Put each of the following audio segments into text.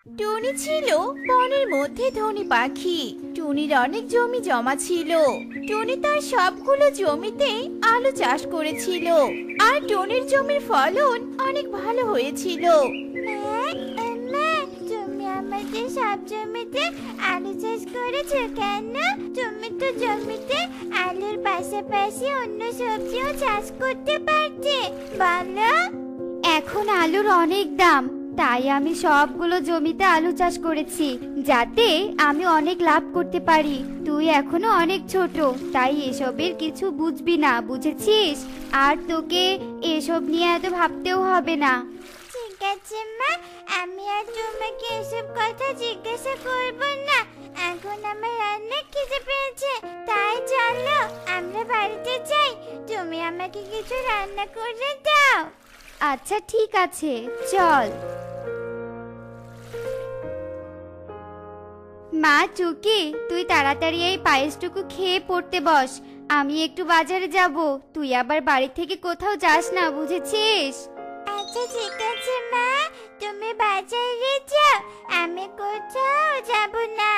টুনি ছিল বনের মধ্যে ধনী পাখি। টুনির অনেক জমি জমা ছিল। টুনি তার সবগুলো জমিতে আলু চাষ করেছিল, আর টুনির জমির ফলন অনেক ভালো হয়েছিল। তুমি আমাদের সব জমিতে আলু চাষ করেছো কেন? তুমি তো জমিতে আলুর পাশাপাশি অন্য সবজিও চাষ করতে পারতে, বলো? এখন আলুর অনেক দাম, তাই আমি সবগুলো জমিতে আলু চাষ করেছি, যাতে আমি অনেক লাভ করতে পারি। তুই এখনো অনেক ছোট, তাই এসবের কিছু বুঝবি না, বুঝেছিস? আর তোকে এসব নিয়ে এত ভাবতেও হবে না। ঠিক আছে মা, আমি আর তোমাকে এসব কথা জিজ্ঞাসা করব না। এখন আমার রান্না খিদে পেয়েছে, তাই চলো আমরা বাড়িতে যাই। তুমি আমাকে কিছু রান্না করে দাও। আচ্ছা ঠিক আছে, চল। মা চুকি, তুই তাড়াতাড়ি এই পায়েসটুকু খেয়ে পড়তে বস। আমি একটু বাজারে যাব, তুই আবার বাড়ি থেকে কোথাও যাস না, বুঝেছিস? আচ্ছা ঠিক আছে মা, তুমি বাজারে যাও, আমি কোথাও যাব না।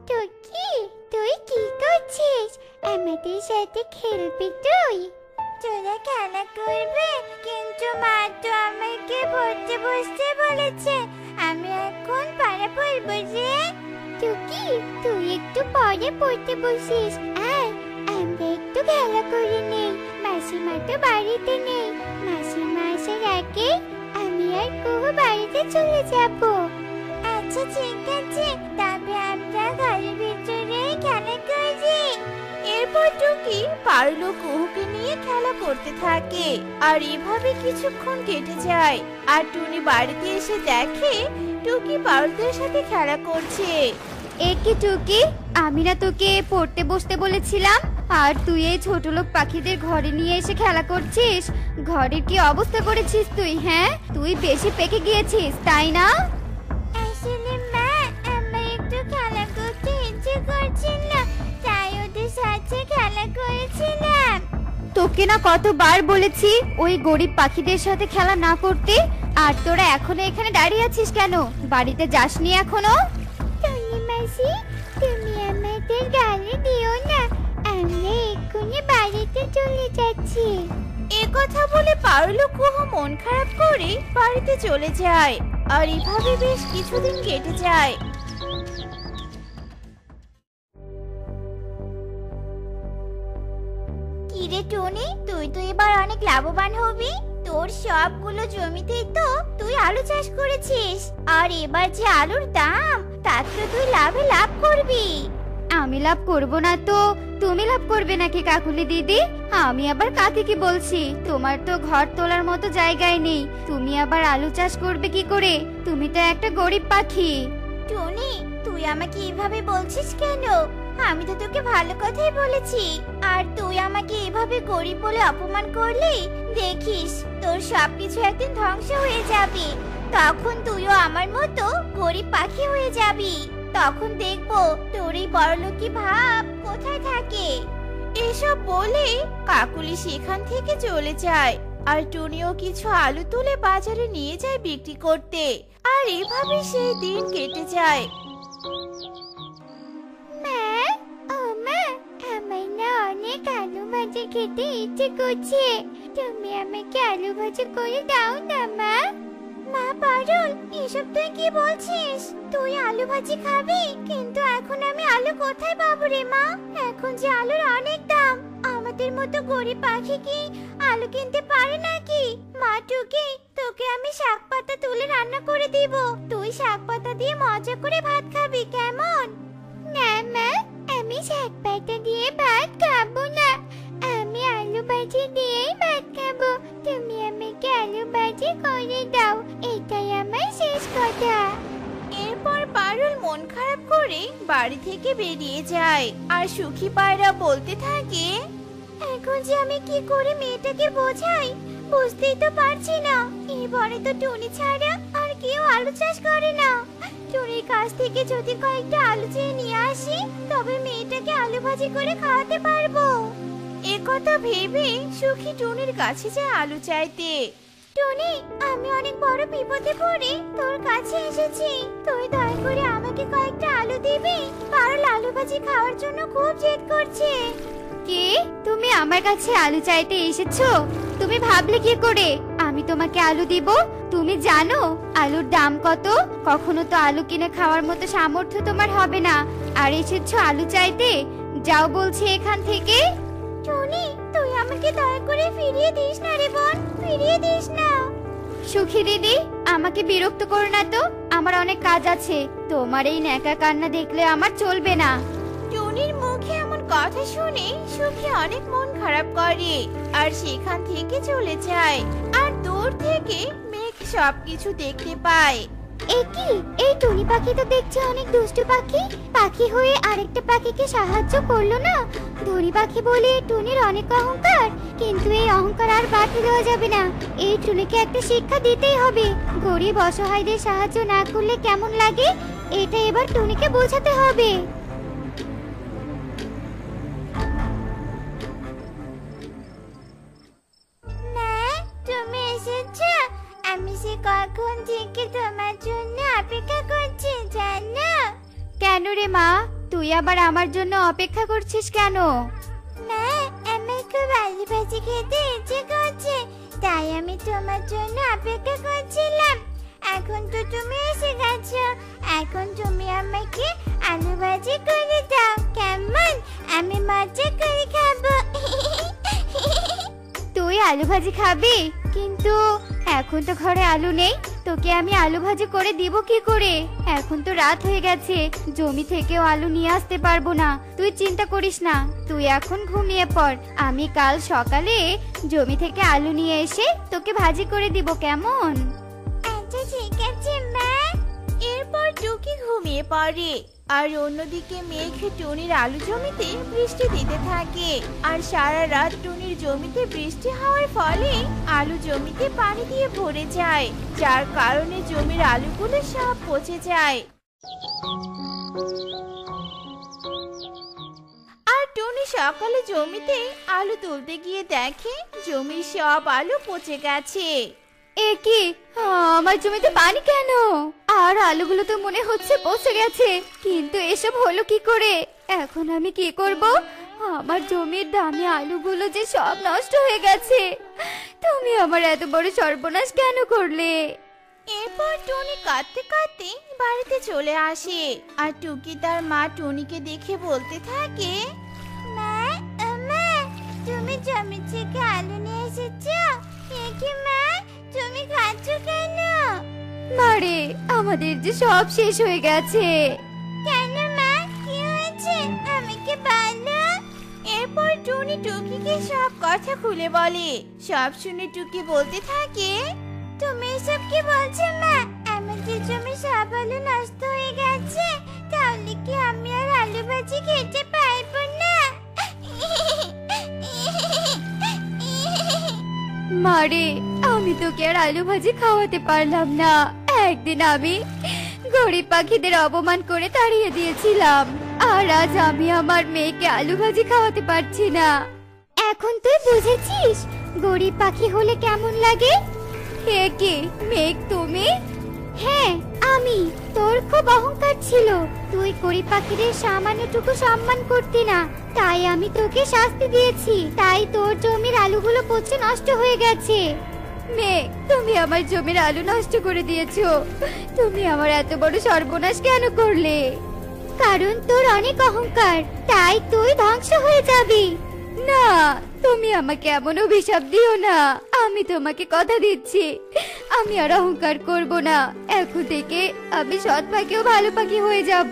টুকি, তুই কি করছিস? আমাদের সাথে খেলবি তুই? তোরা খেলা করবে, কিন্তু মা তো আমাকে পড়তে বসতে বলেছে। আমি এখন পড়া পড়বো রে। টুকি, তুই একটু পরে পড়তে বসিস। আর আমরা একটু খেলা করে নেই। মাসিমা তো বাড়িতে নেই, মাসিমা আসার আগে আমি আর কুহু বাড়িতে চলে যাব। আচ্ছা ঠিক আছে, তবে আমরা ঘরের ভিতরে খেলা করি। এরপর টুকি পারলো কুহুকে নিয়ে খেলা করতে থাকে, আর এভাবে কিছুক্ষণ কেটে যায়। আর টুনি বাড়িতে এসে দেখে টুকি পারুলদের সাথে খেলা করছে। একে টুকি, আমি না তোকে পড়তে বসতে বলেছিলাম, আর তুই এই ছোট লোক পাখিদের ঘরে নিয়ে এসে খেলা করছিস। ঘরের কি অবস্থা করেছিস তুই? হ্যাঁ, তুই বেশি পেকে গিয়েছিস, তাই না? আসলে মা, আমার একটু খেলা করতে ইচ্ছে করছিল না, তাই ওদের সাথে খেলা করেছিলাম। তোকে না কতবার বলেছি ওই গরিব পাখিদের সাথে খেলা না করতে, আর তোরা এখনো এখানে দাঁড়িয়ে আছিস কেন? বাড়িতে যাসনি এখনো? টুনি মাসি, তুমি আমাদের গালি দিও না, আমরা এক্ষুনি বাড়িতে চলে যাচ্ছি। এ কথা বলে পারুল ও কুহু মন খারাপ করে বাড়িতে চলে যায়। আর এভাবে বেশ কিছুদিন কেটে যায়। কিরে টুনি, তুই তো এবার অনেক লাভবান হবি। তোর সবগুলো জমিতেই তো তুই আলু চাষ করেছিস, আর এবার যে আলুর দাম, তাতে তুই লাভে লাভ করবি। আমি লাভ করব না তো তুমি লাভ করবে নাকি কাকুলি দিদি? আমি আবার কাকে কি বলছি? তোমার তো ঘর তোলার মতো জায়গায় নেই, তুমি আবার আলু চাষ করবে কি করে? তুমি তো একটা গরিব পাখি। টুনি, তুই আমাকে এভাবে বলছিস কেন? আমি তো তোকে ভালো কথাই বলেছি, আর তুই আমাকে এভাবে গরিব বলে অপমান করলি। দেখিস তোর সবকিছু একদিন ধ্বংস হয়ে যাবে, তখন তুইও আমার মতো গরিব পাখি হয়ে যাবি। তখন দেখবো তোর এই বড়লোকি ভাব কোথায় থাকে। এসব বলে কাকুলি সেখান থেকে চলে যায়। আর টুনিও কিছু আলু তুলে বাজারে নিয়ে যায় বিক্রি করতে। আর এভাবে সেই দিন কেটে যায়। মা, ও মা, আমার না অনেক আলু ভাজি খেতে ইচ্ছে করছে। তুমি আমাকে আলু ভাজি করে দাও না মা। মা পারুল, এসব তুই কি বলছিস? তুই আলু ভাজি খাবি? কিন্তু এখন আমি আলু কোথায় পাবো রে মা? এখন যে আলুর অনেক দাম, আমাদের মতো গরিব পাখি কি আলু কিনতে পারে নাকি? মা টুকি, তোকে আমি শাক পাতা তুলে রান্না করে দিব, তুই শাক পাতা দিয়ে মজা করে ভাত খাবি, কেমন? না মা, আমি শাক পাতা দিয়ে ভাত খাবো না, আমি আলু ভাজি দিয়েই ভাত খাবো। তুমি আমাকে আলু ভাজি করে দাও, এটাই আমার শেষ কথা। এরপর পারুল মন খারাপ করে বাড়ি থেকে বেরিয়ে যায়। আর সুখী পায়রা বলতে থাকে, এখন যে আমি কি করে মেয়েটাকে বোঝাই, বুঝতেই তো পারছি না। এবারে তো টুনি ছাড়া আর কেউ আলু চাষ করে না। টুনির কাছ থেকে যদি কয়েকটা আলু চেয়ে নিয়ে আসি, তবে মেয়েটাকে আলু ভাজি করে খাওয়াতে পারবো। একথা ভেবে সুখী টুনির কাছে যায় আলু চাইতে। টনি, আমি অনেক বড় বিপদে পড়ে তোর কাছে এসেছি। তুই দয়া করে আমাকে কয়েকটা আলু দিবি? কারণ আলু ভাজি খাওয়ার জন্য খুব জেদ করছে। কি, তুমি আমার কাছে আলু চাইতে এসেছো? তুমি ভাবলে কি করে আমি তোমাকে আলু দিব? তুমি জানো আলুর দাম কত? কখনো তো আলু কিনে খাওয়ার মতো সামর্থ্য তোমার হবে না, আর এসেছো আলু চাইতে? যাও বলছি এখান থেকে। টনি, তুই আমাকে দয়া করে ফিরিয়ে দিস না রে বোন, ফিরিয়ে দিস না। সুখী দিদি, আমাকে বিরক্ত করো না তো, আমার অনেক কাজ আছে। তোমার এই ন্যাকা কান্না দেখলে আমার চলবে না। টুনির মুখে এমন কথা শুনে সুখী অনেক মন খারাপ করে আর সেখান থেকে চলে যায়। আর দূর থেকে মেঘ সবকিছু দেখতে পায়। এ কি, এই টুনি পাখি তো দেখছি অনেক দুষ্টু পাখি। পাখি হয়ে আরেকটা পাখিকে সাহায্য করলো না। ধনী পাখি বলে টুনির অনেক অহংকার, কিন্তু এই অহংকার আর বাড়তে দেওয়া যাবে না। এই টুনিকে একটা শিক্ষা দিতেই হবে। গরিব অসহায়দের সাহায্য না করলে কেমন লাগে, এটা এবার টুনিকে বোঝাতে হবে। মা, তুমি এসেছো? আমি সে কখন থেকে তোমার জন্য অপেক্ষা করছি জানো। কেন রে মা, তুই আবার আমার জন্য অপেক্ষা করছিস কেন? মা, আমার খুব আলু ভাজি খেতে ইচ্ছে করছে, তাই আমি তোমার জন্য অপেক্ষা করছিলাম। এখন তো তুমি এসে গেছো, এখন তুমি আমাকে আলু ভাজি করে দাও কেমন? আমি মজা করে খাবো। তুই আলু ভাজি খাবি? কিন্তু এখন তো ঘরে আলু নেই, তোকে আমি আলু ভাজি করে দিব কি করে? এখন তো রাত হয়ে গেছে, জমি থেকেও আলু নিয়ে আসতে পারবো না। তুই চিন্তা করিস না, তুই এখন ঘুমিয়ে পড়। আমি কাল সকালে জমি থেকে আলু নিয়ে এসে তোকে ভাজি করে দিব, কেমন? আচ্ছা ঠিক আছে মা। এরপর টুকি ঘুমিয়ে পড়ে আর অন্যদিকে মেঘ টুনির আলু জমিতে বৃষ্টি দিতে থাকে। আর সারা রাত টুনির জমিতে বৃষ্টি হওয়ার ফলে আলু জমিতে পানি দিয়ে ভরে যায়, যার কারণে জমির আলুগুলো সব পচে যায়। আর টুনি সকালে জমিতে আলু তুলতে গিয়ে দেখে জমির সব আলু পচে গেছে। এ কি, আমার জমিতে পানি কেন? আর আলুগুলো তো মনে হচ্ছে পচে গেছে, কিন্তু এসব হলো কি করে? এখন আমি কি করব? আমার জমির দামি আলুগুলো যে সব নষ্ট হয়ে গেছে। তুমি আমার এত বড় সর্বনাশ কেন করলে? এরপর টুনি কাঁদতে কাঁদতে বাড়িতে চলে আসে আর টুকি তার মা টুনিকে দেখে বলতে থাকে, মা, মা, তুমি জমি থেকে আলু নিয়ে এসেছো? এ কি মা, তুমি খাচ্ছ কেন? মারে, আমাদের যে সব শেষ হয়ে গেছে। কেন মা, কি হয়েছে আমাকে বলো। এরপর টুনি টুকিকে সব কথা খুলে বলে। সব শুনে টুকি বলতে থাকে, তুমি এসব কি বলছো মা? আমাদের জমি সব আলু নষ্ট হয়ে গেছে, তাহলে কি আমি আর আলু ভাজি খেতে পারবো না? মারে, আমি তোকে আর আলু ভাজি খাওয়াতে পারলাম না। একদিন আমি গরিব পাখিদের অপমান করে তাড়িয়ে দিয়েছিলাম, আর আজ আমি আমার মেয়েকে আলু ভাজি খাওয়াতে পারছি না। এখন তুই বুঝেছিস গরিব পাখি হলে কেমন লাগে? হে কি, মেঘ তুমি? হ্যাঁ আমি। তোর খুব অহংকার ছিল, তুই গরিব পাখিদের সামান্যটুকু সম্মান করতি না, তাই আমি তোকে শাস্তি দিয়েছি। তাই তোর জমির আলুগুলো পচে নষ্ট হয়ে গেছে। মেঘ, তুমি আমার জমির আলু নষ্ট করে দিয়েছো। তুমি আমার এত বড় সর্বনাশ কেন করলে? কারণ তোর অনেক অহংকার, তাই তুই ধ্বংস হয়ে যাবি। না, তুমি আমাকে এমন অভিশাপ দিও না। আমি তোমাকে কথা দিচ্ছি, আমি আর অহংকার করব না। এখন থেকে আমি সৎ পাখিও ভালো পাখি হয়ে যাব।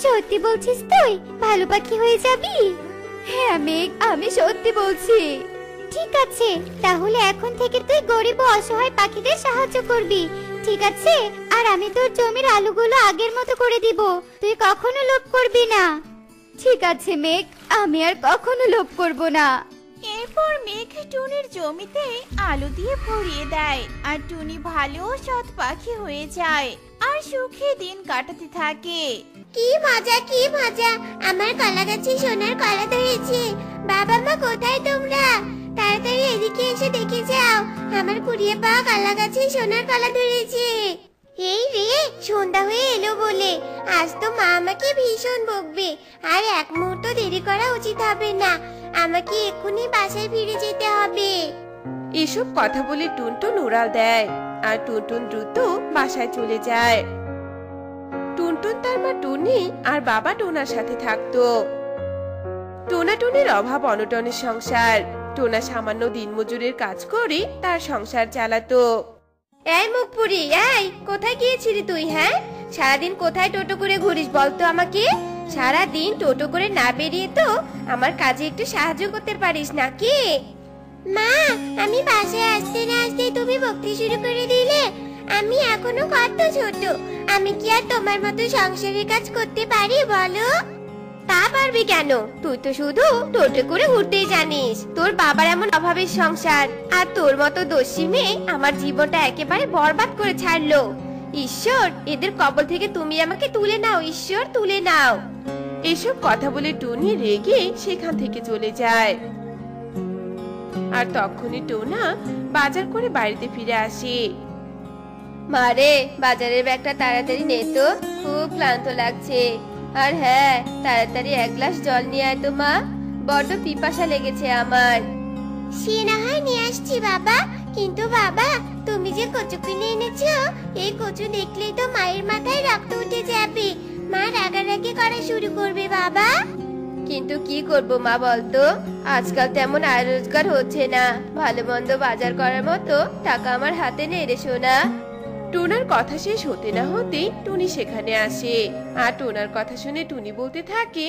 সত্যি বলছিস তুই ভালো পাখি হয়ে যাবি? হ্যাঁ মেঘ, আমি সত্যি বলছি। ঠিক আছে, তাহলে এখন থেকে তুই গরিব ও অসহায় পাখিদের সাহায্য করবি, ঠিক আছে? আর আমি তোর জমির আলুগুলো আগের মতো করে দিব, তুই কখনো লোভ করবি না। ঠিক আছে মেঘ, আমি আর কখনো লোভ করব না। এরপর মেঘ টুনির জমিতে আলু দিয়ে ভরিয়ে দেয় আর টুনি ভালো ও সৎ পাখি হয়ে যায় আর সুখে দিন কাটাতে থাকে। কি মজা, কি মজা! আমার কলা গাছে সোনার কলা ধরেছে। বাবা মা কোথায় তোমরা? তাড়াতাড়ি এদিকে এসে দেখে যাও, আমার কুড়িয়ে পাওয়া কলা গাছে সোনার কলা ধরেছে। এই রে, সন্ধ্যা হয়ে এলো বলে আজ তো মা আমাকে ভীষণ বকবে। আর এক মুহূর্ত দেরি করা উচিত হবে না, আমাকে এক্ষুনি বাসায় ফিরে যেতে হবে। এসব কথা বলে টুনটুন উড়াল দেয় আর টুনটুন দ্রুত বাসায় চলে যায়। টুনটুন তার মা টুনি আর বাবা টোনার সাথে থাকতো। টোনা টুনির অভাব অনটনের সংসার। টোনা সামান্য দিনমজুরের কাজ করে তার সংসার চালাতো। এই মুখপুরি, এই কোথায় গিয়েছিলি তুই? হ্যাঁ, সারাদিন কোথায় টোটো করে ঘুরিস বলতো আমাকে? সারাদিন টোটো করে না বেরিয়ে তো আমার কাজে একটু সাহায্য করতে পারিস নাকি? মা, আমি বাসায় আসতে না আসতে তুমি বকতে শুরু করে দিলে। আমি এখনো কত ছোট, আমি কি আর তোমার মতো সংসারের কাজ করতে পারি বলো? তা পারবি কেন? তুই তো শুধু টোটো করে ঘুরতেই জানিস। তোর বাবার এমন অভাবের সংসার, আর তোর মতো দোষী মেয়ে আমার জীবনটা একেবারে বরবাদ করে ছাড়লো। ঈশ্বর, এদের কবল থেকে তুমি আমাকে তুলে নাও, ঈশ্বর তুলে নাও। এসব কথা বলে টুনি রেগে সেখান থেকে চলে যায়। আর তখনই টোনা বাজার করে বাড়িতে ফিরে আসে। মারে, বাজারের ব্যাগটা তাড়াতাড়ি নে তো, খুব ক্লান্ত লাগছে। আর হ্যাঁ, তাড়াতাড়ি এক গ্লাস জল নিয়ে আয় তো মা, বড্ড পিপাসা লেগেছে আমার। সে না হয় নিয়ে আসছি বাবা, কিন্তু বাবা তুমি যে কচু কিনে এনেছো, এই কচু দেখলেই তো মায়ের মাথায় রক্ত উঠে যাবে। মা রাগারাগি করা শুরু করবে বাবা। কিন্তু কি করব মা বলতো, আজকাল তেমন আয় রোজগার হচ্ছে না, ভালো মন্দ বাজার করার মতো টাকা আমার হাতে নেই রে সোনা। টোনার কথা শেষ হতে না হতে টুনি সেখানে আসে। আর টোনার কথা শুনে টুনি বলতে থাকে,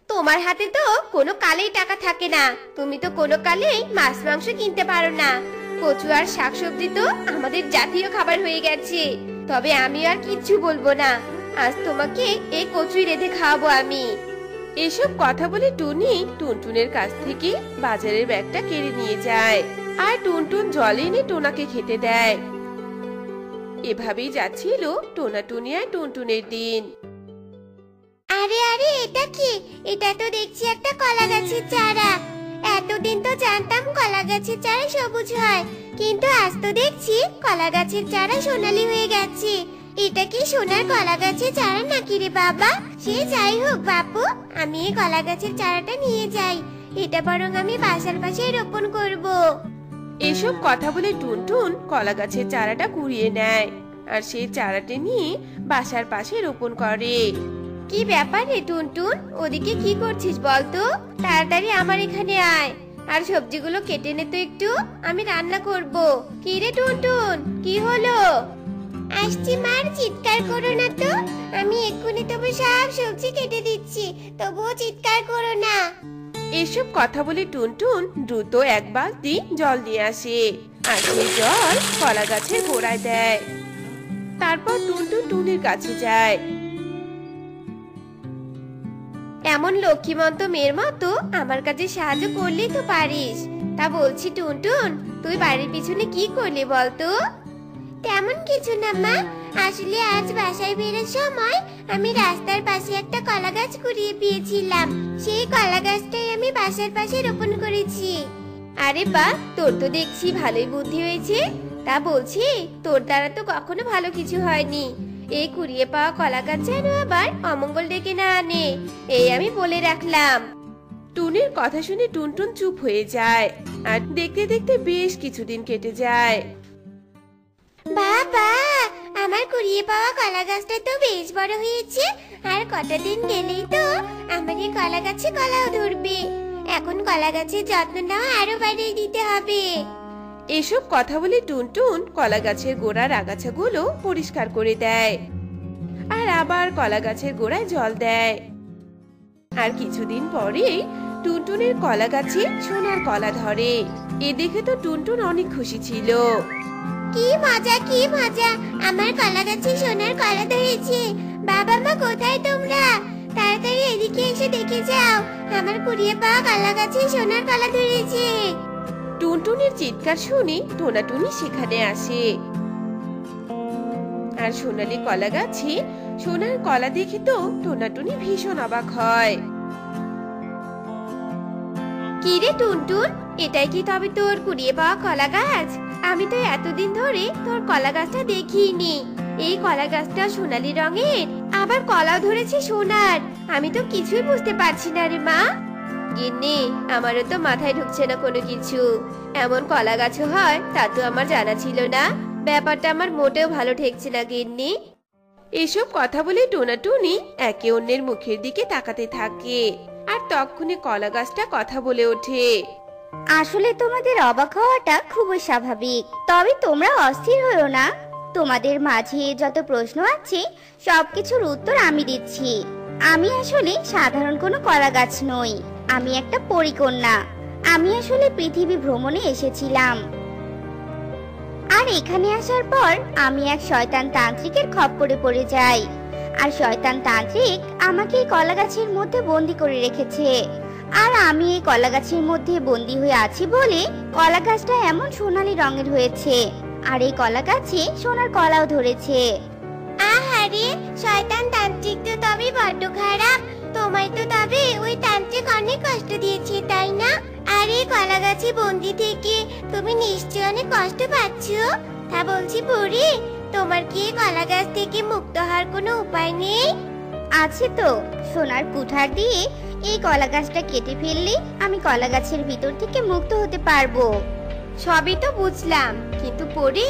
তোমার হাতে তো কোনো কালেই টাকা থাকে না, তুমি তো কোনো কালেই মাছ মাংস কিনতে পারো না। কচু আর শাকসবজি তো আমাদের জাতীয় খাবার হয়ে গেছে। তবে আমি আর কিচ্ছু বলবো না, আজ তোমাকে এই কচুই রেঁধে খাওয়াবো আমি। এসব কথা বলে টুনি টুনটুনের কাছ থেকে বাজারের ব্যাগটা কেড়ে নিয়ে যায়। আর টুনটুন জল এনে টোনাকে খেতে দেয়। এভাবেই যাচ্ছিল টোনা টুনি আর টুনটুনের দিন। আরে আরে, এটা কি? এটা তো দেখছি একটা কলা গাছের চারা। এতদিন তো জানতাম কলা গাছের চারা সবুজ হয়, কিন্তু আজ তো দেখছি কলা গাছের চারা সোনালী হয়ে গেছে। এটা কি সোনার কলা গাছের চারা নাকি রে বাবা? সে যাই হোক বাপু, আমি এই কলা গাছের চারাটা নিয়ে যাই, এটা বরং আমি বাসার পাশে রোপণ করব। এসব কথা বলে টুনটুন কলা গাছের চারাটা কুড়িয়ে নেয় আর সেই চারাটি নিয়ে বাসার পাশে রোপণ করে। কি ব্যাপার রে টুনটুন, ওদিকে কি করছিস বলতো? তাড়াতাড়ি আমার এখানে আয়, আর সবজিগুলো কেটে নে তো একটু, আমি রান্না করব। কি রে টুনটুন, কি হলো? আসছি মার, চিৎকার করো না তো, আমি এক্ষুনি তোমার সব সবজি কেটে দিচ্ছি, তবুও চিৎকার করো না। এসব কথা বলে টুনটুন দ্রুত এক বালতি জল নিয়ে আসে আর সেই জল কলা গাছের গোড়ায় দেয়। তারপর টুনটুন টুনির কাছে যায়। এমন লক্ষ্মীমন্ত মেয়ের মতো আমার কাছে সাহায্য করলেই তো পারিস। তা বলছি টুনটুন, তুই বাড়ির পিছনে কি করলি বলতো? তেমন কিছু না মা, আসলে আজ বাসায় বেরোর সময় আমি রাস্তার পাশে একটা কলা গাছ কুড়িয়ে পেয়েছিলাম, সেই কলা গাছটাই আমি বাসার পাশে রোপণ করেছি। আরে বাহ, তোর তো দেখছি ভালোই বুদ্ধি হয়েছে। তা বলছি, তোর দ্বারা তো কখনো ভালো কিছু হয়নি। এই কুড়িয়ে পাওয়া কলা গাছ যেন আবার অমঙ্গল ডেকে না আনে, এই আমি বলে রাখলাম। টুনির কথা শুনে টুনটুন চুপ হয়ে যায়। আর দেখতে দেখতে বেশ কিছুদিন কেটে যায়। বাবা, আমার কুড়িয়ে পাওয়া কলা গাছটা তো বেশ বড় হয়েছে, আর কটা দিন গেলেই তো আমার এই কলা গাছে কলাও ধরবে। এখন কলা গাছের যত্ন নেওয়া আরো বাড়িয়ে দিতে হবে। এসব কথা বলে টুনটুন কলা গাছের গোড়ার আগাছাগুলো পরিষ্কার করে দেয় আর আবার কলা গাছের গোড়ায় জল দেয়। আর কিছুদিন পরেই টুনটুনের কলা গাছে সোনার কলা ধরে। এ দেখে তো টুনটুন অনেক খুশি ছিল। কি মজা, কি মজা, আমার কলা গাছে সোনার কলা ধরেছে। বাবা মা কোথায় তোমরা? তাড়াতাড়ি এদিকে এসে দেখে যাও, আমার কুড়িয়ে পাওয়া কলা গাছে সোনার কলা ধরেছে। টুনটুনের চিৎকার শুনে টোনা টুনি সেখানে আসে। আর সোনালী কলা গাছে সোনার কলা দেখে তো টোনা টুনি ভীষণ অবাক হয়। কি রে টুনটুন, এটাই কি তবে তোর কুড়িয়ে পাওয়া কলা গাছ? আমি তো এতদিন ধরে তোর কলা গাছটা দেখিনি। এই কলা গাছটা সোনালী রঙের, আবার কলাও ধরেছে সোনার। আমি তো কিছুই বুঝতে পারছি না রে মা। গিন্নি, আমারও তো মাথায় ঢুকছে না কোনো কিছু। এমন কলা গাছও হয় তা তো আমার জানা ছিল না। ব্যাপারটা আমার মোটেও ভালো ঠেকছে না গিন্নি। এসব কথা বলে টোনা টুনি একে অন্যের মুখের দিকে তাকাতে থাকে। আর তখনই কলা গাছটা কথা বলে ওঠে। আসলে তোমাদের অবাক হওয়াটা খুবই স্বাভাবিক, তবে তোমরা অস্থির হয়ো না। তোমাদের মাঝে যত প্রশ্ন আছে সবকিছুর উত্তর আমি দিচ্ছি। আমি আসলে সাধারণ কোনো কলা গাছ নই, আমি একটা পরিকন্যা। আমি আসলে পৃথিবী ভ্রমণে এসেছিলাম, আর এখানে আসার পর আমি এক শয়তান তান্ত্রিকের খপ্পরে পড়ে যাই। আর শয়তান তান্ত্রিক আমাকে এই কলা গাছের মধ্যে বন্দি করে রেখেছে। আর আমি এই কলা গাছের মধ্যে বন্দি হয়ে আছি বলে কলা গাছটা এমন সোনালী রঙের হয়েছে। আর এই কলা গাছে সোনার কলাও ধরেছে। আহারে, শয়তান তান্ত্রিক তো তবে বড্ড খারাপ। তোমায় তো তবে ওই তান্ত্রিক অনেক কষ্ট দিয়েছে, তাই না? আর এই কলা গাছে বন্দি থেকে তুমি নিশ্চয় অনেক কষ্ট পাচ্ছ। তা বলছি বুড়ি, তোমার কি এই কলা গাছ থেকে মুক্ত হওয়ার কোনো উপায় নেই? আছে তো, সোনার কুঠার দিয়ে এই কলা গাছটা কেটে ফেললে আমি কলা গাছের ভিতর থেকে মুক্ত হতে পারবো। সবই তো বুঝলাম, কিন্তু পরি,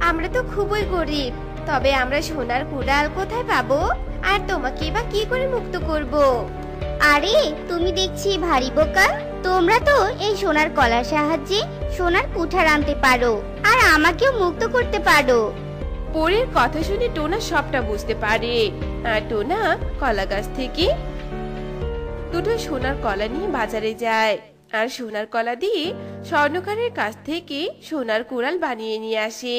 আমরা তো খুবই গরিব। তবে আমরা সোনার কুড়াল কোথায় পাবো? আর তোমাকে বা কি করে মুক্ত করব? আরে তুমি দেখছি ভারী বোকা। তোমরা তো এই সোনার কলার সাহায্যে সোনার কুঠার আনতে পারো, আর আমাকেও মুক্ত করতে পারো। পরের কথা শুনে টোনা সবটা বুঝতে পারে। আর টোনা কলা গাছ থেকে দুটো সোনার কলা নিয়ে বাজারে যায়। আর সোনার কলা দিয়ে স্বর্ণকারের কাছ থেকে সোনার কুড়াল বানিয়ে নিয়ে আসে।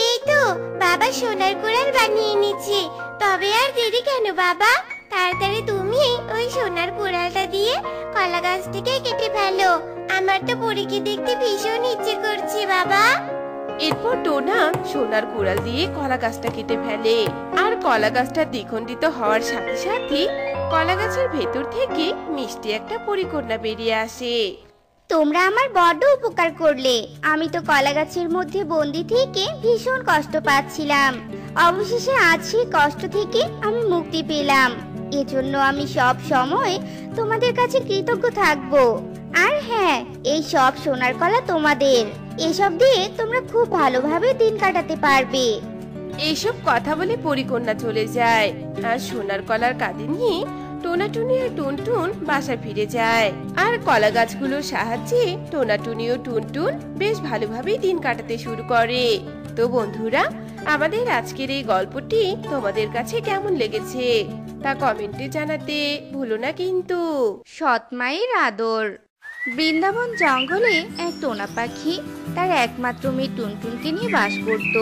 এই তো বাবা সোনার কুড়াল বানিয়ে নিচ্ছে। তবে আর দেরি কেন বাবা? তাড়াতাড়ি তুমি ওই সোনার কুড়ালটা দিয়ে কলা গাছটিকে কেটে ফেলো। আমার তো পরীকে দেখতে ভীষণ ইচ্ছে করছে বাবা। এরপর টোনা সোনার কুড়াল দিয়ে কলা গাছটা কেটে ফেলে। আর কলা গাছটা দ্বিখণ্ডিত হওয়ার সাথে সাথে কলা গাছের ভেতর থেকে মিষ্টি একটা পরিকন্যা বেরিয়ে আসে। তোমরা আমার বড্ড উপকার করলে। আমি তো কলা গাছের মধ্যে বন্দি থেকে ভীষণ কষ্ট পাচ্ছিলাম। অবশেষে আজ সেই কষ্ট থেকে আমি মুক্তি পেলাম। এজন্য আমি সব সময় তোমাদের কাছে কৃতজ্ঞ থাকবো। আর হ্যাঁ, এই সব সোনার কলা তোমাদের। এসব দিয়ে তোমরা খুব ভালোভাবে দিন কাটাতে পারবে। এইসব কথা বলে পরিকন্যা চলে যায়। আর সোনার কলার কাঁধে নিয়ে টোনা টুনি আর টুনটুন বাসায় ফিরে যায়। আর কলা গাছগুলোর সাহায্যে টোনা টুনি ও টুনটুন বেশ ভালোভাবেই দিন কাটাতে শুরু করে। তো বন্ধুরা, আমাদের আজকের এই গল্পটি তোমাদের কাছে কেমন লেগেছে তা কমেন্টে জানাতে ভুলো না কিন্তু। সৎ মায়ের আদর। বৃন্দাবন জঙ্গলে এক টোনা পাখি তার একমাত্র মেয়ে টুনটুনকে নিয়ে বাস করত।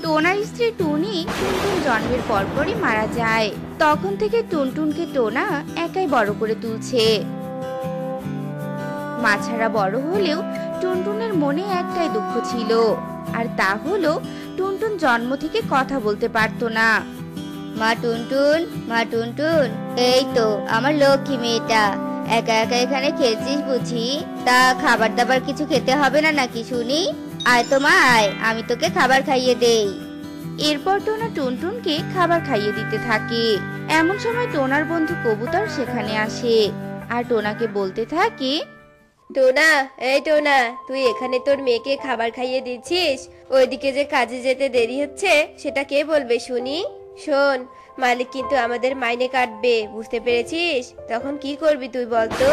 টোনার স্ত্রী টুনি টুনটুন জন্মের পরপরই মারা যায়। তখন থেকে টুনটুনকে টোনা একাই বড় করে তুলছে। মাছারা বড় হলেও টুনটুনের মনে একটাই দুঃখ ছিল, আর তা হলো টুনটুন জন্ম থেকে কথা বলতে পারতো না। মা টুনটুন, মা টুনটুন, এই তো আমার লক্ষ্মী মেয়েটা, একা একা এখানে খেলছিস বুঝি? তা খাবার দাবার কিছু খেতে হবে না নাকি শুনি? আয় তো মা আয়, আমি তোকে খাবার খাইয়ে দেই। এরপর টোনা টুনটুনকে খাবার খাইয়ে দিতে থাকে। এমন সময় টোনার বন্ধু কবুতর সেখানে আসে আর টোনাকে বলতে থাকে, টোনা, এই টোনা, তুই এখানে তোর মেয়েকে খাবার খাইয়ে দিচ্ছিস? ওইদিকে যে কাজে যেতে দেরি হচ্ছে সেটা কে বলবে শুনি? শোন, মালিক কিন্তু আমাদের মাইনে কাটবে, বুঝতে পেরেছিস? তখন কি করবি তুই বলতো?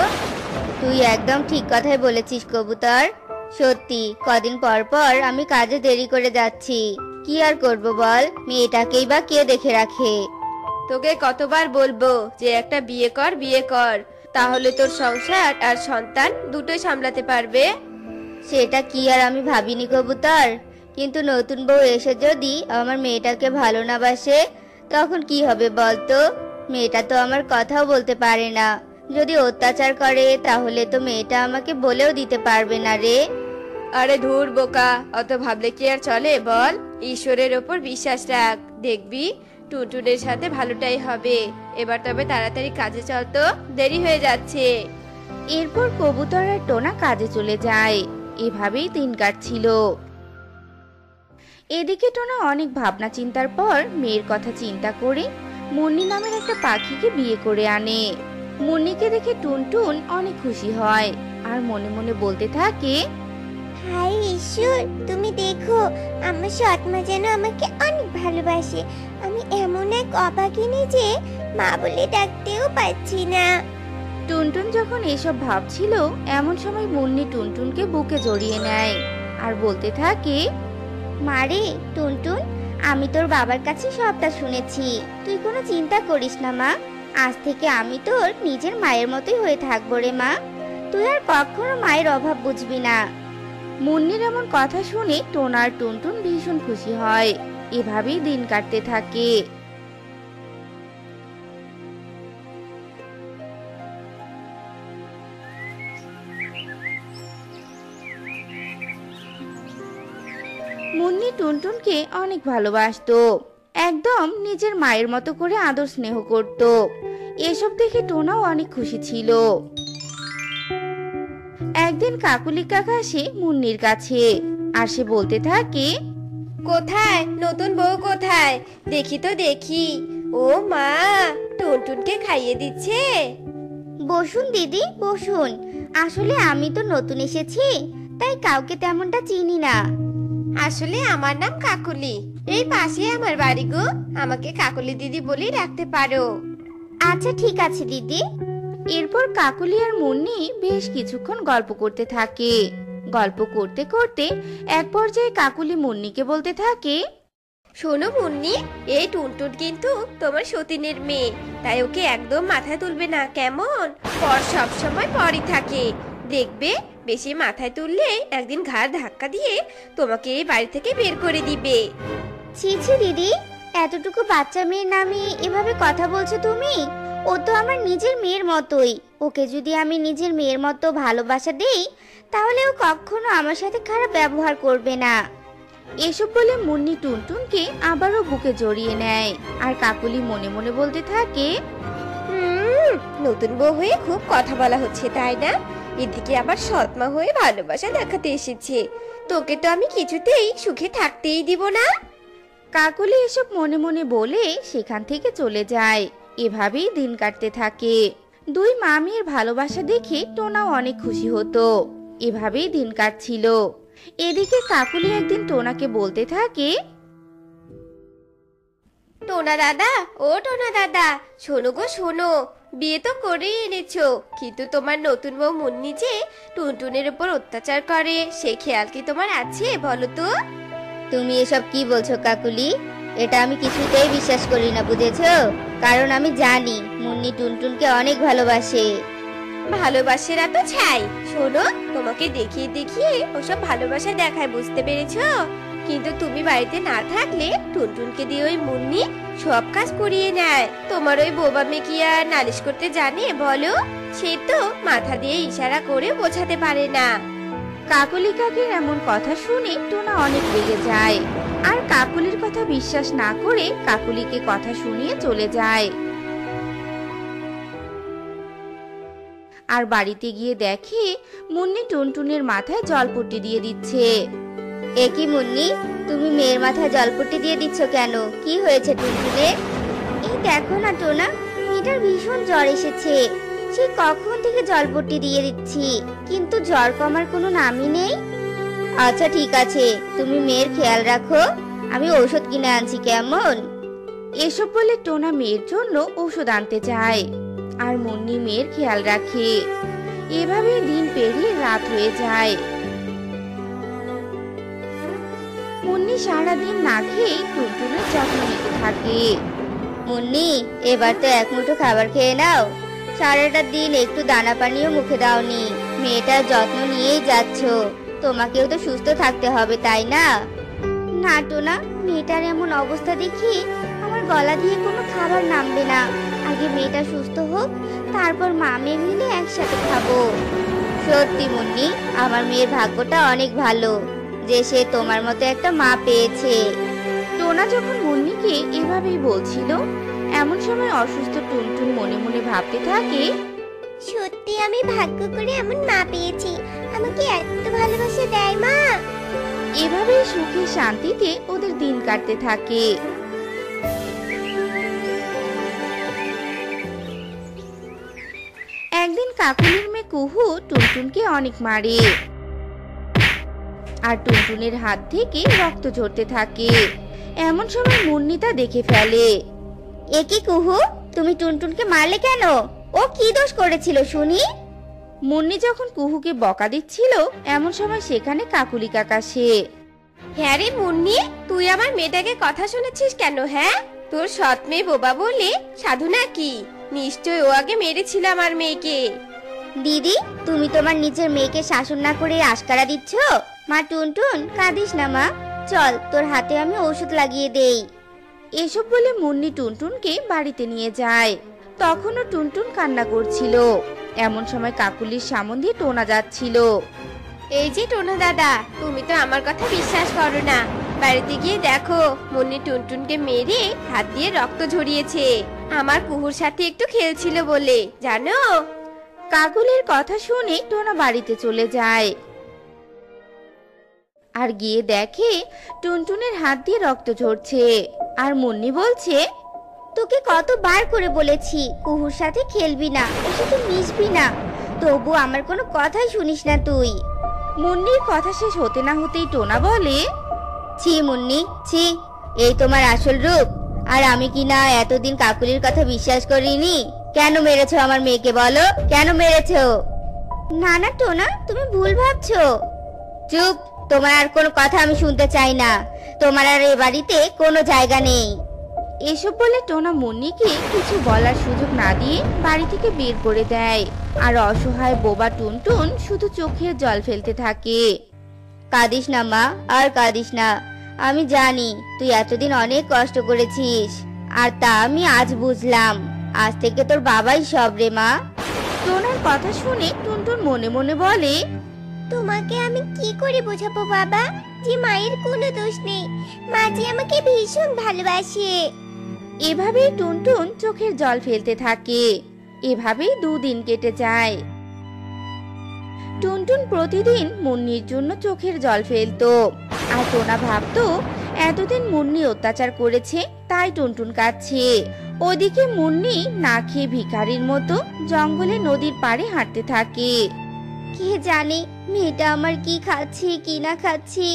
তুই একদম ঠিক কথাই বলেছিস কবুতর। সত্যি কদিন পর পর আমি কাজে দেরি করে যাচ্ছি। কি আর করব বল, মেয়েটাকেই বা কে দেখে রাখে? তোকে কতবার বলবো যে একটা বিয়ে কর, বিয়ে কর, তাহলে তোর সংসার আর সন্তান দুটোই সামলাতে পারবে। সেটা কি আর আমি ভাবিনি কবুতর, কিন্তু নতুন বউ এসে যদি আমার মেয়েটাকে ভালো না বাসে তখন কি হবে বলতো? মেয়েটা তো আমার কথাও বলতে পারে না। যদি অত্যাচার করে তাহলে তো মেয়েটা আমাকে বলেও দিতে পারবে না রে। আরে ধুর বোকা, অত ভাবলে কি আর চলে বল? ঈশ্বরের ওপর বিশ্বাস রাখ, দেখবি টুনটুনের সাথে ভালোটাই হবে। এবার তবে তাড়াতাড়ি কাজে চল তো, দেরি হয়ে যাচ্ছে। এরপর কবুতর আর টোনা কাজে চলে যায়। এভাবেই দিন কাটছিল। এদিকে টোনা অনেক ভাবনা চিন্তার পর মেয়ের কথা চিন্তা করে মুন্নি নামের একটা পাখিকে বিয়ে করে আনে। মুন্নিকে দেখে টুনটুন অনেক খুশি হয় আর মনে মনে বলতে থাকে, হাই ঈশ্বর, তুমি দেখো আমার সৎ মা যেন আমাকে অনেক ভালোবাসে। আমি এমন এক অভাগিনী যে মা বলে ডাকতেও পারছি না। টুনটুন যখন এসব ভাবছিল এমন সময় মুন্নি টুনটুনকে বুকে জড়িয়ে নেয় আর বলতে থাকে, মারে টুনটুন, আমি তোর বাবার কাছে সবটা শুনেছি। তুই কোনো চিন্তা করিস না মা, আজ থেকে আমি তোর নিজের মায়ের মতোই হয়ে থাকবো রে মা। তুই আর কখনো মায়ের অভাব বুঝবি না। মুন্নির এমন কথা শুনে টোনা আর টুনটুন ভীষণ খুশি হয়। এভাবেই দিন কাটতে থাকে। মুন্নি টুনটুনকে অনেক ভালোবাসতো, একদম নিজের মায়ের মতো করে আদর স্নেহ করত। এসব দেখে টোনাও অনেক খুশি ছিল। একদিন কাকুলি কাকা আসে মুন্নির কাছে আর সে বলতে থাকে, কোথায় নতুন বউ কোথায়? দেখি তো দেখি। ও মা, টুনটুনকে খাইয়ে দিচ্ছে। বসুন দিদি বসুন। আসলে আমি তো নতুন এসেছি, তাই কাউকে তেমনটা চিনি না। আসলে আমার নাম কাকুলি, এই পাশে আমার বাড়ি গো। আমাকে কাকুলি দিদি বলেই রাখতে পারো। আচ্ছা ঠিক আছে দিদি। এরপর কাকুলি আর মুন্নি বেশ কিছুক্ষণ গল্প করতে থাকে। গল্প করতে করতে এক পর্যায়ে কাকুলি মুন্নিকে বলতে থাকে, শোনো মুন্নি, এই টুনটুন কিন্তু তোমার সতীনের মেয়ে, তাই ওকে একদম মাথায় তুলবে না, কেমন? পর সব সময় পরই থাকে, দেখবে বেশি মাথায় তুললে একদিন ঘাড় ধাক্কা দিয়ে তোমাকে এই বাড়ি থেকে বের করে দিবে। ছি ছি দিদি, এতটুকু বাচ্চা মেয়ের নামে এভাবে কথা বলছো তুমি? ও তো আমার নিজের মেয়ের মতোই। ওকে যদি আমি নিজের মেয়ের মতো ভালোবাসা দেই তাহলে ও কখনো আমার সাথে খারাপ ব্যবহার করবে না। এসব বলে মুন্নি টুনটুনকে আবারও বুকে জড়িয়ে নেয় আর কাকুলি মনে মনে বলতে থাকে, নতুন বউ হয়ে খুব কথা বলা হচ্ছে তাই না? এদিকে আবার সৎমা হয়ে ভালোবাসা দেখাতে এসেছে। তোকে তো আমি কিছুতেই সুখে থাকতেই দিব না। কাকুলি এসব মনে মনে বলে সেখান থেকে চলে যায়। এভাবেই দিন কাটতে থাকে। দুই মামির ভালোবাসা দেখে টোনাও অনেক খুশি হতো। এভাবেই দিন কাটছিল। এদিকে কাকুলি একদিন টোনাকে বলতে থাকে, টোনা দাদা, ও টোনা দাদা, শোনো গো শোনো, বিয়ে তো করেই এনেছো, কিন্তু তোমার নতুন বউ মুন্নি যে টুনটুনের উপর অত্যাচার করে সে খেয়াল কি তোমার আছে বলো তো? তুমি এসব কি বলছো কাকুলি? এটা আমি কিছুতেই বিশ্বাস করি না, বুঝেছো? কারণ আমি জানি মুন্নি টুনটুনকে অনেক ভালোবাসে। ভালোবাসে না তো ছাই। শোনো, তোমাকে দেখিয়ে দেখিয়ে ওসব ভালোবাসা দেখায়, বুঝতে পেরেছো? কিন্তু তুমি বাড়িতে না থাকলে টুনটুনকে দিয়ে ওই মুন্নি সব কাজ করিয়ে নেয়। তোমার ওই বোবা মেয়ে কি আর নালিশ করতে জানে বলো? সে তো মাথা দিয়ে ইশারা করে বোঝাতে পারে না। কাকুলি কাকির এমন কথা শুনে টোনা অনেক রেগে যায় আর কাকুলির কথা বিশ্বাস না করে কাকুলিকে কথা শুনিয়ে চলে যায়। আর বাড়িতে গিয়ে দেখে মুন্নি টুনটুনের মাথায় জলপট্টি দিয়ে দিচ্ছে। এ কি মুন্নি, তুমি মেয়ের মাথায় জলপট্টি দিয়ে দিচ্ছ কেন? কি হয়েছে টুনটুনের? এই দেখো না টোনা, মেয়েটার ভীষণ জ্বর এসেছে। সে কখন থেকে জলপট্টি দিয়ে দিচ্ছি, কিন্তু জ্বর কমার কোনো নামই নেই। আচ্ছা ঠিক আছে, তুমি মেয়ের খেয়াল রাখো, আমি ঔষধ কিনে আনছি, কেমন? এসব বলে টোনা মেয়ের জন্য ঔষধ আনতে যায় আর মুন্নি মেয়ের খেয়াল রাখে। এভাবে দিন পেরিয়ে রাত হয়ে যায়। মুন্নি সারাদিন না খেয়ে টুনটুনের যত্ন নিতে থাকে। মুন্নি, এবার তো এক মুঠো খাবার খেয়ে নাও। সারাটা দিন একটু দানা পানিও মুখে দাওনি। মেয়েটার যত্ন নিয়েই যাচ্ছ, তোমাকেও তো সুস্থ থাকতে হবে তাই না? না টোনা, মেয়েটার এমন অবস্থা দেখি আমার গলা দিয়ে কোনো খাবার নামবে না। আগে মেয়েটা সুস্থ হোক, তারপর মা মেয়ে মিলে একসাথে খাবো। সত্যি মুন্নি, আমার মেয়ের ভাগ্যটা অনেক ভালো যে সে তোমার মতো একটা মা পেয়েছে। টোনা যখন মুন্নিকে এভাবেই বলছিল এমন সময় অসুস্থ টুনটুন মনে মনে ভাবতে থাকে, সত্যি আমি ভাগ্য করে এমন মা পেয়েছি। আমাকে এত ভালোবাসা দেয় মা। এভাবে সুখে শান্তিতে ওদের দিন কাটতে থাকে। একদিন কাকুলির মেয়ে কুহু টুনটুনকে অনেক মারে, আর টুনটুনের হাত থেকে রক্ত ঝরতে থাকে। এমন সময় মুন্নি তা দেখে ফেলে। এ কি কুহু, তুমি টুনটুনকে মারলে কেন? ও কি দোষ করেছিল শুনি? মুন্নি যখন কুহুকে বকা দিচ্ছিল এমন সময় সেখানে কাকুলি কাকা আসে। হ্যাঁ রে মুন্নি, তুই আমার মেয়েটাকে কথা শুনেছিস কেন? হ্যাঁ, তোর সৎ মেয়ে বোবা বলে সাধু নাকি? নিশ্চয় ও আগে মেরেছিল আমার মেয়েকে। দিদি, তুমি তোমার নিজের মেয়েকে শাসন না করে আশকারা দিচ্ছ। মা টুনটুন, কাঁদিস না মা, চল তোর হাতে আমি ওষুধ লাগিয়ে দেই। এসব বলে মুন্নি টুনটুনকে বাড়িতে নিয়ে যায়। তখনও টুনটুন কান্না করছিল। এমন সময় কাকুলির সামন দিয়ে টোনা যাচ্ছিল। এই যে টোনা দাদা, তুমি তো আমার কথা বিশ্বাস করো না। বাড়িতে গিয়ে দেখো, মুন্নি টুনটুনকে মেরে হাত দিয়ে রক্ত ঝরিয়েছে। আমার কুহুর সাথে একটু খেলছিল বলে, জানো? কাকুলির কথা শুনে টোনা বাড়িতে চলে যায় আর গিয়ে দেখে টুনটুনের হাত দিয়ে রক্ত ঝরছে। আর মুন্নি বলছে, তোকে কতবার করে বলেছি কুহুর সাথে খেলবি না, ওর সাথে মিশবি না, তবু আমার কোনো কথাই শুনিস না তুই। মুন্নির কথা শেষ হতে না হতেই টোনা বলে, ছি মুন্নি, ছি, এই তোমার আসল রূপ। আর আমি কি না এতদিন কাকুলির কথা বিশ্বাস করিনি? কেন মেরেছো আমার মেয়েকে, বলো কেন মেরেছো? না না টোনা, তুমি ভুল ভাবছো। চুপ, তোমার আর কোনো কথা আমি শুনতে চাই না। তোমার আর এ বাড়িতে কোনো জায়গা নেই। এসব বলে টোনা মুন্নিকে কিছু বলার সুযোগ না দিয়ে বাড়ি থেকে বের করে দেয়। আর অসহায় বোবা টুনটুন শুধু চোখের জল ফেলতে থাকে। কাঁদিস না মা, আর কাঁদিস না। আমি জানি তুই এতদিন অনেক কষ্ট করেছিস, আর তা আমি আজ বুঝলাম। আজ থেকে তোর বাবাই সব রে মা। টোনার কথা শুনে টুনটুন মনে মনে বলে, তোমাকে আমি কি করে বোঝাবো বাবা যে মায়ের কোনো দোষ নেই? মা যে আমাকে ভীষণ ভালোবাসে। এভাবেই টুনটুন চোখের জল ফেলতে থাকে। এভাবেই 2 দিন কেটে যায়। টুনটুন প্রতিদিন মুন্নির জন্য চোখের জল ফেলতো। আর টোনা ভাবতো এতদিন মুন্নি অত্যাচার করেছে তাই টুনটুন কাঁদছে। ওদিকে মুন্নি না খেয়ে ভিখারির মতো জঙ্গলে নদীর পাড়ে হাঁটতে থাকে। কে জানে মেয়েটা আমার কি খাচ্ছি কি না খাচ্ছি।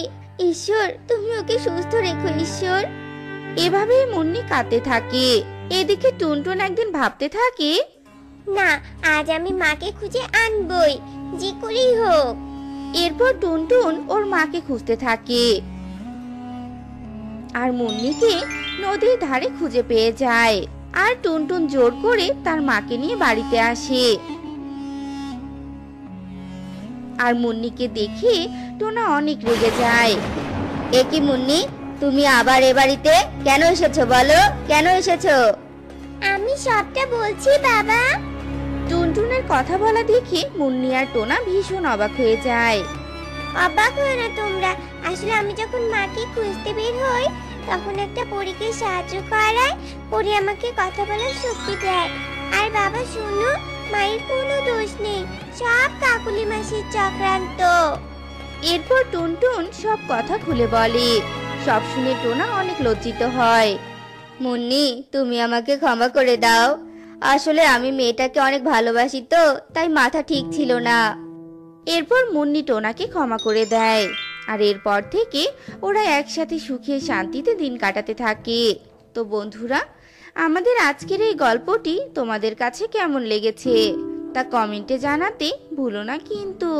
ঈশ্বর, তুমি ওকে সুস্থ রেখো ঈশ্বর। এভাবেই মুন্নি কাঁদতে থাকে। এদিকে টুনটুন একদিন ভাবতে থাকে, না, আজ আমি মাকে খুঁজে আনবই, যে করেই হোক। এরপর টুনটুন ওর মাকে খুঁজতে থাকে আর মুন্নিকে নদীর ধারে খুঁজে পেয়ে যায়। আর টুনটুন জোর করে তার মাকে নিয়ে বাড়িতে আসে। আর মুন্নিকে দেখে টোনা অনেক রেগে যায়। এ কি মুন্নি, তুমি আবার এ বাড়িতে কেন এসেছো বলো, কেন এসেছো? আমি সবটা বলছি বাবা। টুনটুনের কথা বলা দেখে মুন্নি আর টোনা ভীষণ অবাক হয়ে যায়। অবাক হয়ে না তোমরা, আসলে আমি যখন মাকে খুঁজতে বের হই তখন একটা পরীকে সাহায্য করায়। পরী আমাকে কথা বলার শক্তি দেয়। আর বাবা শুনো, মায়ের কোনো দোষ নেই, সব কাকুলি মাসির চক্রান্ত। এরপর টুনটুন সব কথা খুলে বলে। সব শুনে টোনা অনেক লজ্জিত হয়। মুন্নি, তুমি আমাকে ক্ষমা করে দাও। আসলে আমি মেয়েটাকে অনেক ভালোবাসি তো, তাই মাথা ঠিক ছিল না। এরপর মুন্নি টোনাকে ক্ষমা করে দেয়। আর এরপর থেকে ওরা একসাথে সুখে শান্তিতে দিন কাটাতে থাকে। তো বন্ধুরা, আমাদের আজকের এই গল্পটি তোমাদের কাছে কেমন লেগেছে তা কমেন্টে জানাতে ভুলো না কিন্তু।